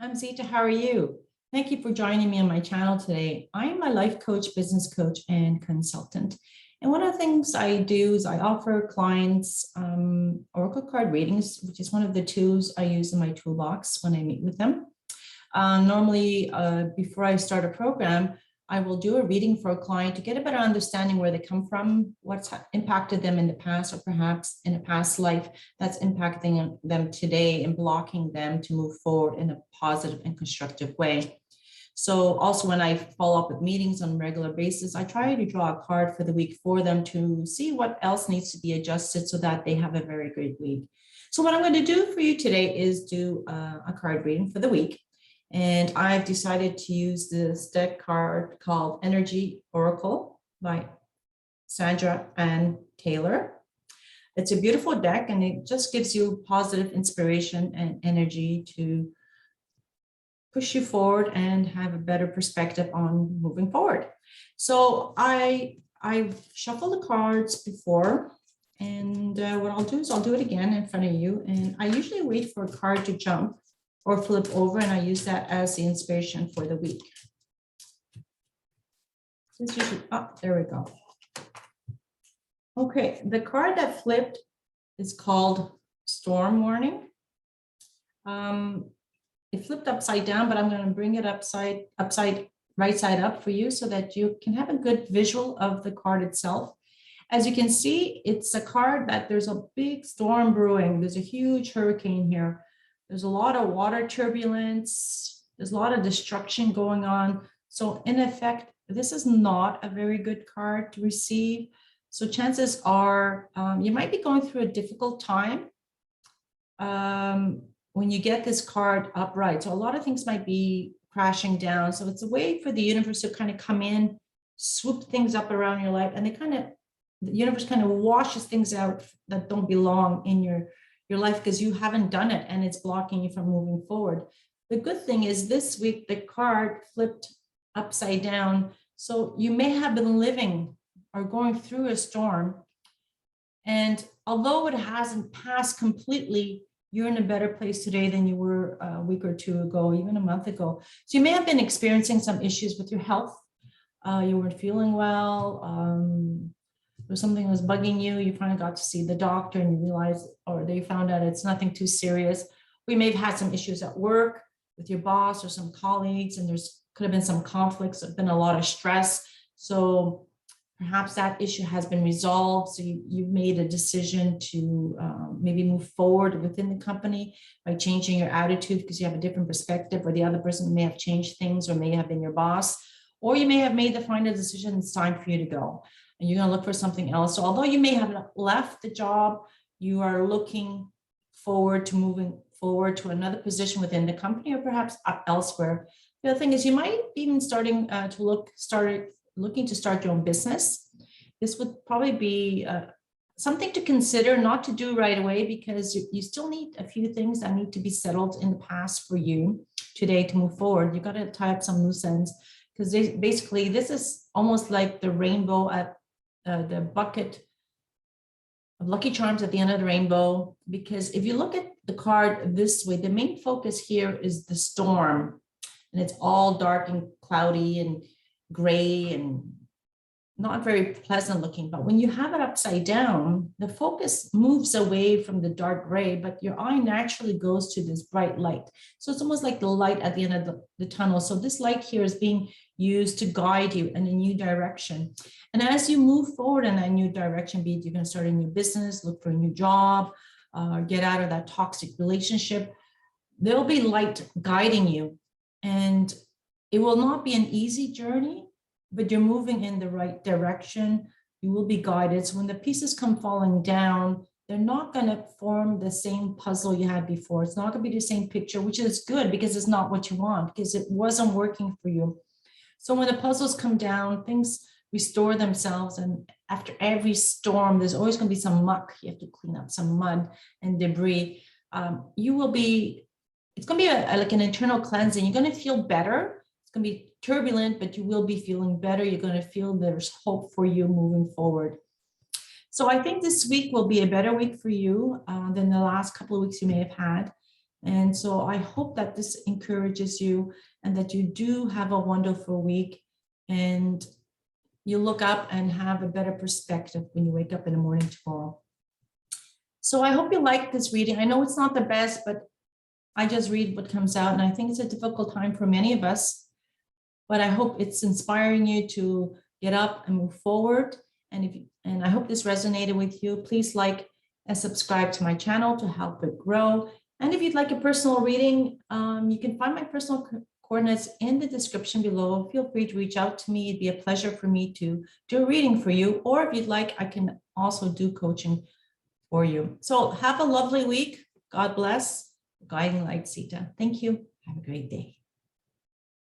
I'm Zita. How are you? Thank you for joining me on my channel today. I'm a life coach, business coach, and consultant. And one of the things I do is I offer clients Oracle card readings, which is one of the tools I use in my toolbox when I meet with them. Normally, before I start a program, I will do a reading for a client to get a better understanding where they come from, what's impacted them in the past, or perhaps in a past life that's impacting them today and blocking them to move forward in a positive and constructive way. So also when I follow up with meetings on a regular basis, I try to draw a card for the week for them to see what else needs to be adjusted so that they have a very great week. So what I'm going to do for you today is do a card reading for the week. And I've decided to use this deck card called Energy Oracle by Sandra Ann Taylor. It's a beautiful deck and it just gives you positive inspiration and energy to push you forward and have a better perspective on moving forward. So I've shuffled the cards before, and what I'll do is I'll do it again in front of you. And I usually wait for a card to jump or flip over, and I use that as the inspiration for the week. There we go. Okay, the card that flipped is called Storm Warning. It flipped upside down, but I'm going to bring it right side up for you so that you can have a good visual of the card itself. As you can see, it's a card that there's a big storm brewing. There's a huge hurricane here. There's a lot of water turbulence. There's a lot of destruction going on. So in effect, this is not a very good card to receive. So chances are you might be going through a difficult time when you get this card upright. So a lot of things might be crashing down. So it's a way for the universe to kind of come in, swoop things up around your life, and the universe kind of washes things out that don't belong in your life because you haven't done it and it's blocking you from moving forward. The good thing is this week, the card flipped upside down. So you may have been living or going through a storm. And although it hasn't passed completely, you're in a better place today than you were a week or two ago, even a month ago. So you may have been experiencing some issues with your health. You weren't feeling well. There was something that was bugging you. You finally got to see the doctor and you realized, or they found out it's nothing too serious. We may have had some issues at work with your boss or some colleagues, and could have been some conflicts. There's been a lot of stress. So perhaps that issue has been resolved. So you've made a decision to maybe move forward within the company by changing your attitude because you have a different perspective, or the other person may have changed things or may have been your boss, or you may have made the final decision it's time for you to go and you're going to look for something else. So although you may have left the job, you are looking forward to moving forward to another position within the company or perhaps elsewhere. The other thing is you might even looking to start your own business. This would probably be something to consider, not to do right away, because you still need a few things that need to be settled in the past for you today to move forward. You got to tie up some loose ends, because basically this is almost like the rainbow at the bucket of Lucky Charms at the end of the rainbow. Because if you look at the card this way, the main focus here is the storm, and it's all dark and cloudy and gray and not very pleasant looking. But when you have it upside down, the focus moves away from the dark gray, but your eye naturally goes to this bright light. So it's almost like the light at the end of the tunnel. So this light here is being used to guide you in a new direction. And as you move forward in that new direction, be it you're going to start a new business, look for a new job, get out of that toxic relationship, there'll be light guiding you. And it will not be an easy journey, but you're moving in the right direction. You will be guided. So when the pieces come falling down, they're not going to form the same puzzle you had before. It's not going to be the same picture, which is good because it's not what you want, because it wasn't working for you. So when the puzzles come down, things restore themselves. And after every storm, there's always going to be some muck. You have to clean up some mud and debris. It's going to be like an internal cleansing. You're going to feel better. It's going to be turbulent, but you will be feeling better. You're going to feel there's hope for you moving forward. So I think this week will be a better week for you than the last couple of weeks you may have had. And so I hope that this encourages you and that you do have a wonderful week and you look up and have a better perspective when you wake up in the morning tomorrow. So I hope you like this reading. I know it's not the best, but I just read what comes out. And I think it's a difficult time for many of us, but I hope it's inspiring you to get up and move forward. And I hope this resonated with you. Please like and subscribe to my channel to help it grow. And if you'd like a personal reading, you can find my personal coordinates in the description below. Feel free to reach out to me. It'd be a pleasure for me to do a reading for you. Or if you'd like, I can also do coaching for you. So have a lovely week. God bless. Guiding Light, Sita. Thank you. Have a great day.